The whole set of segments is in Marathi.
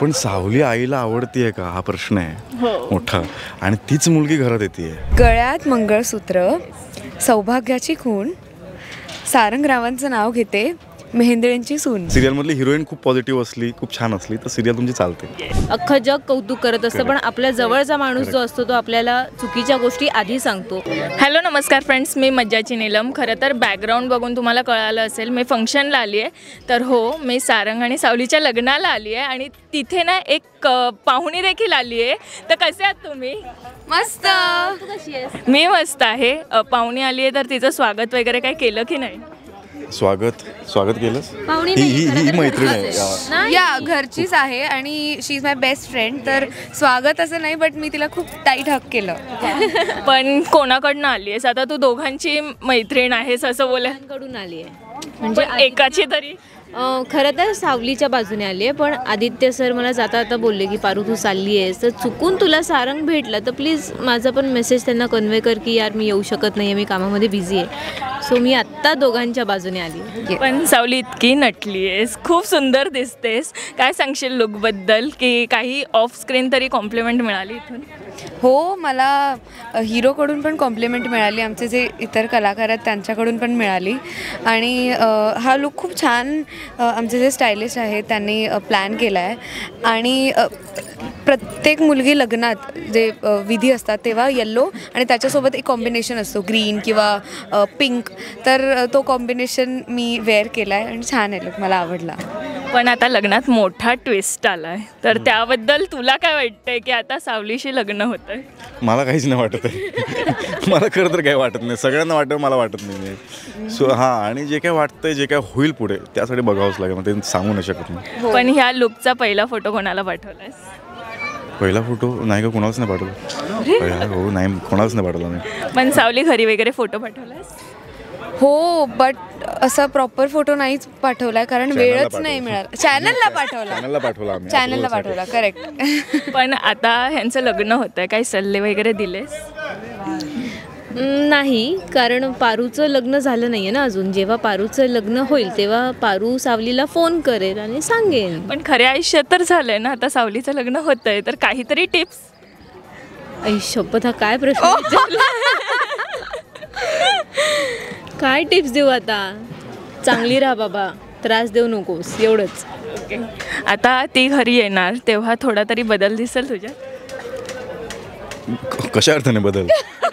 पण सावली आईला आवडतीये का हा प्रश्न आहे मोठा, आणि तीच मुलगी घरात येते. गळ्यात मंगळसूत्र, सौभाग्याची खूण, सारंगरावांचं नाव घेते, मेहेंदळींची सून. सिरियल मधली हिरोईन खूप पॉझिटिव्ह असली, खूप छान असली तर सिरियल तुमची चालते. अख्खं जग कौतुक करत असतं, पण आपल्या जवळचा माणूस जो असतो तो आपल्याला चुकीच्या गोष्टी आधी सांगतो. हॅलो नमस्कार फ्रेंड्स, मी मज्जाची नीलम. खरं तर बॅकग्राऊंड बघून तुम्हाला कळालं असेल मी फंक्शनला आली आहे. तर हो, मी सारंग आणि सावलीच्या लग्नाला आली आहे आणि तिथे ना एक पाहुणी देखील आली आहे. तर कसे आहात तुम्ही? मस्त. तू कशी आहेस? मी मस्त आहे. पाहुणी आली आहे तर तिचं स्वागत वगैरे काय केलं की नाही? स्वागत केलंस? पाहुणी ही मैत्रीण आहे या घरचीच आहे आणि शी इज माय बेस्ट फ्रेंड. तर स्वागत असं नाही, बट मी तिला खूप टाईट हक केलं. पण कोणाकडनं आली आहेस? आता तू दोघांची मैत्रीण आहेस असं कडून आली आहे. म्हणजे एकाची तरी. खरं तर सावलीच्या बाजूने आली आहे, पण आदित्य सर मला जाता आता बोलले की पारू तू चालली आहेस तर चुकून तुला सारंग भेटलं तर प्लीज माझा पण मेसेज त्यांना कन्वे कर की यार मी येऊ शकत नाही आहे, मी कामामध्ये बिझी आहे. सो मी आत्ता दोघांच्या बाजूने आली. पण सावली इतकी नटली आहेस, खूप सुंदर दिसतेस. काय सांगशील लुकबद्दल, की काही ऑफ स्क्रीन तरी कॉम्प्लिमेंट मिळाली इथून? हो, मला हिरोकडून पण कॉम्प्लिमेंट मिळाली, आमचे जे इतर कलाकार आहेत त्यांच्याकडून पण मिळाली. आणि हा लुक खूप छान आमचे जे स्टायलिस्ट आहेत त्यांनी प्लॅन केला आहे. आणि प्रत्येक मुलगी लग्नात जे विधी असतात तेव्हा येल्लो आणि त्याच्यासोबत एक कॉम्बिनेशन असतो ग्रीन किंवा पिंक, तर तो कॉम्बिनेशन मी वेअर केला आहे आणि छान आहे लुक, मला आवडला. पण आता लग्नात मोठा ट्विस्ट आला आहे, तर त्याबद्दल तुला काय वाटतंय की आता सावलीशी लग्न होतं आहे? मला काहीच नाही वाटत आहे. मला खरं तर काही वाटत नाही, सगळ्यांना वाटतं, मला वाटत नाही. सो हां, आणि जे काय वाटतंय, जे काय होईल पुढे त्यासाठी बघावंच लागेल, मग ते सांगू नाही शकत मी. पण ह्या लुकचा पहिला फोटो कोणाला पाठवलायस? पहिला फोटो नाही का, कोणालाच नाही पाठवला. हो नाही, कोणालाच नाही पाठवला मी. पण सावली घरी वगैरे फोटो पाठवलायस? हो, बट असा प्रॉपर फोटो नाहीच पाठवला कारण वेळच नाही मिळाला. चॅनलला पाठवला करेक्ट. पण आता ह्यांचं लग्न होतं आहे, काही सल्ले वगैरे दिलेस? नाही, कारण पारूचं लग्न झालं नाही आहे ना अजून. जेव्हा पारूचं लग्न होईल तेव्हा पारू सावलीला फोन करेल आणि सांगेन. पण खऱ्या आयुष्यात तर झालंय ना, आता सावलीचं लग्न होतं आहे, तर काहीतरी टिप्स. शपथ, हा काय प्रश्न विचारला? काय टिप्स देऊ आता? चांगली राहा बाबा, त्रास देऊ नकोस, एवढंच. ओके. आता ती घरी येणार तेव्हा थोडा तरी बदल दिसेल तुझ्यात? कशा अर्थाने बदल?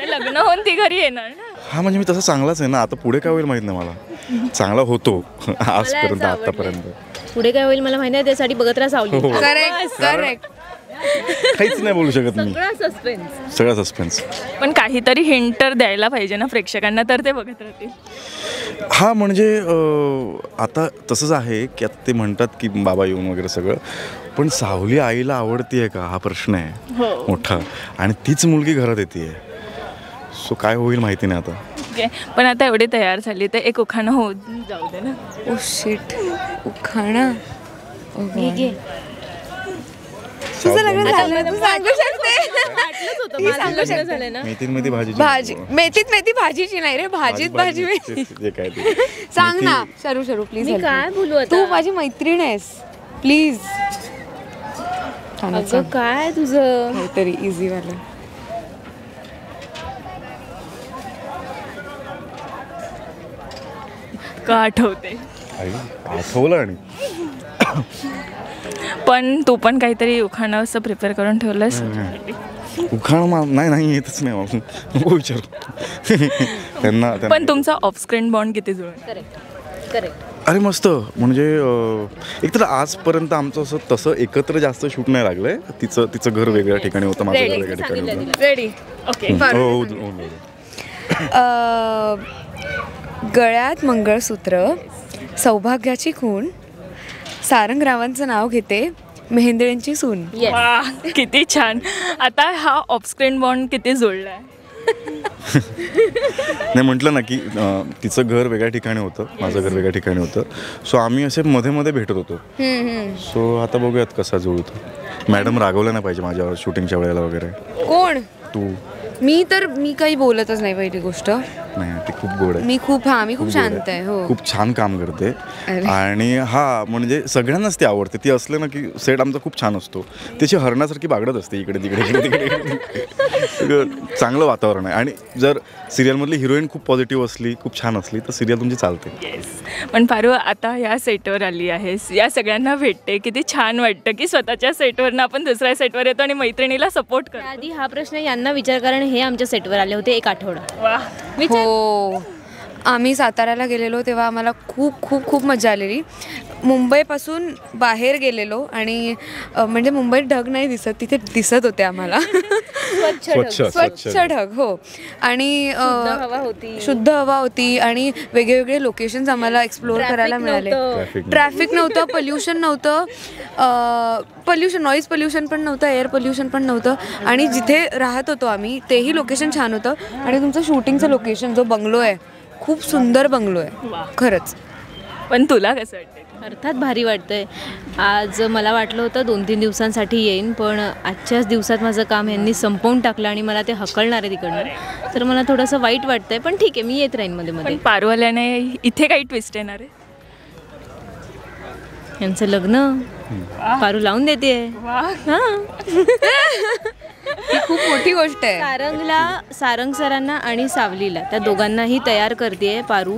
लग्न होऊन ती घरी येणार ना. हा, म्हणजे मी तसं चांगलाच आहे ना. आता पुढे काय होईल माहित नाही मला. चांगला होतो आजपर्यंत, आतापर्यंत. पुढे काय होईल मला माहिती आहे, त्यासाठी बघत राहा सावली. करेक्ट. काहीच नाही बोलू शकत मी. सगळा सस्पेन्स. पण काहीतरी हिंट तर द्यायला पाहिजे ना प्रेक्षकांना, तर ते बघत राहतील. हा, म्हणजे आता तसंच आहे की आता ते म्हणतात की बाबा येऊन वगैरे सगळं, पण सावली आईला आवडतीये का हा प्रश्न आहे मोठा, आणि तीच मुलगी घरात येते. सो काय होईल माहिती नाही आता. ओके. पण आता एवढी तयार झाली तर एक उखाणं होऊन जाऊ दे ना. ओ शिट, उखाणा. तुझं लग्न झालं, तू सांगू शकते. मेथीत मेथी भाजीची नाही रे, भाजीत भाजी. सांग ना शरू प्लीज. काय बोलू तू माझी मैत्रीण आहेस, प्लीज. अगं काय तुझं काहीतरी इझी वालं. का आठवते? आठवलं. आणि पण तू पण काहीतरी उखाणं असं प्रिपेअर करून ठेवलंस? उखाणं नाही येतच नाही, विचारू त्यांना. पण तुमचा ऑफ स्क्रीन बॉन्ड किती जुळला? करेक्ट. अरे मस्त, म्हणजे एकतर आजपर्यंत आमचं असं तसं एकत्र जास्त शूट नाही लागलंय. तिचं घर वेगळ्या ठिकाणी होतं, माझं घर वेगळ्या ठिकाणी होतं. रेडी. ओके. गळ्यात मंगळसूत्र, सौभाग्याची खूण, सारंगरावांचं नाव घेते, मेहेंदळींची सून. वाह, किती छान. आता हा ऑफ स्क्रीन बॉन्ड किती जुळलाय? नाही, म्हटलं ना की तिचं घर वेगळ्या ठिकाणी होतं, माझं घर वेगळ्या ठिकाणी होतं. सो आम्ही असे मध्ये मध्ये भेटत होतो. सो आता बघूयात कसा जुळतो. मॅडम रागवलं नाही पाहिजे माझ्यावर शूटिंगच्या वेळेला वगैरे. कोण? तू. मी काही बोलतच नाही पहिली गोष्ट. नाही, ती खूप गोड आहे. मी खूप गोड शांत आहे. हो, खूप छान काम करते. अरे. आणि म्हणजे सगळ्यांनाच ती आवडते. ती असले ना की सेट आमचा खूप छान असतो. त्याची हरणासारखी बागडत असते इकडे तिकडे चांगलं वातावरण आहे. आणि जर सिरियलमधली हिरोईन खूप पॉझिटिव्ह असली, खूप छान असली तर सिरियल तुमची चालते. पण पारू, आता या सेटवर आली आहेस, या सगळ्यांना भेटते, किती छान वाटतं की स्वतःच्या सेटवरनं आपण दुसऱ्या सेटवर येतो आणि मैत्रिणीला सपोर्ट करतो. आधी हा प्रश्न यांना विचार, कारण हे आमच्या सेटवर आले होते 1 आठवडा. वा. हो. आम्ही साताऱ्याला गेलेलो तेव्हा आम्हाला खूप खूप खूप मजा आलेली. मुंबईपासून बाहेर गेलेलो आणि म्हणजे मुंबईत ढग नाही दिसत, तिथे दिसत होते आम्हाला स्वच्छ ढग. हो. आणि शुद्ध हवा होती आणि वेगवेगळे लोकेशन्स आम्हाला एक्सप्लोअर करायला मिळाले. ट्रॅफिक नव्हतं, पोल्युशन नव्हतं, नॉईज पोल्युशन पण नव्हतं, एअर पोल्युशन पण नव्हतं. आणि जिथे राहत होतो आम्ही तेही लोकेशन छान होतं. आणि तुमचं शूटिंगचं लोकेशन, जो बंगलो आहे, खूप सुंदर बंगलो आहे खरंच. पण तुला कसं वाटतं? अर्थात भारी वाटतंय. आज मला वाटलं होतं 2-3 दिवसांसाठी येईन, पण आजच्याच दिवसात माझं काम यांनी संपवून टाकलं आणि मला ते हकलणार आहे तिकडनं. तर मला थोडंसं वाईट वाटतंय, पण ठीक आहे, मी येत राहीन मध्ये मध्ये. पण पारूवाल्याने इथे काही ट्विस्ट येणार आहे? यांचं लग्न पारू लावून देते. ही खूप मोठी गोष्ट आहे. सारंग सरांना आणि सावलीला, त्या दोघांनाही तयार करते पारू,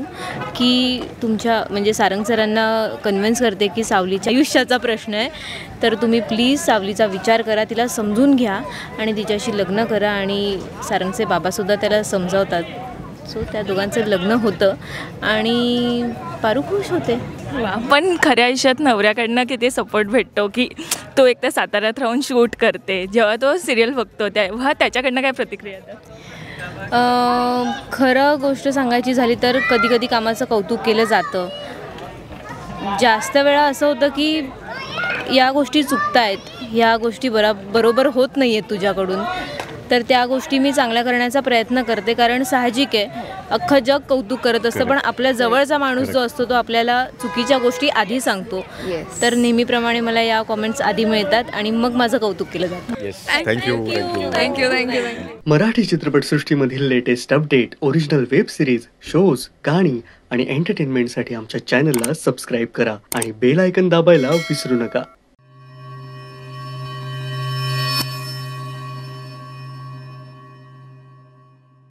की तुमच्या म्हणजे सारंग सरांना कन्व्हिन्स करते की सावलीच्या आयुष्याचा प्रश्न आहे, तर तुम्ही प्लीज सावलीचा विचार करा, तिला समजून घ्या आणि तिच्याशी लग्न करा. आणि सारंगचे बाबासुद्धा त्याला समजावतात. सो त्या दोघांचं लग्न होतं आणि पारू खुश होते. पण खऱ्या आयुष्यात नवऱ्याकडनं किती सपोर्ट भेटतो, की तो एक तर साताऱ्यात राहून शूट करते, जेव्हा तो सिरियल बघतो तेव्हा त्याच्याकडनं काय प्रतिक्रिया येतात? खरं गोष्ट सांगायची झाली तर कधी कधी कामाचं कौतुक केलं जातं. जास्त वेळा असं होतं की या गोष्टी चुकतायत, ह्या गोष्टी बरोबर होत नाही आहेत तुझ्याकडून, तर त्या गोष्टी मी चांगल्या करण्याचा प्रयत्न करते. कारण साहजिक आहे, अख्खं जग कौतुक करत असतं, पण आपल्या जवळचा माणूस जो असतो तो आपल्याला चुकीच्या गोष्टी आधी सांगतो. तर नेहमीप्रमाणे मला या कॉमेंट्स आधी मिळतात आणि मग माझं कौतुक केलं जातं. थँक्यू. मराठी चित्रपटसृष्टीमधील latest update, original web series, shows, गाणी आणि एंटरटेनमेंटसाठी आमच्या चॅनलला सबस्क्राईब करा आणि बेल आयकन दाबायला विसरू नका.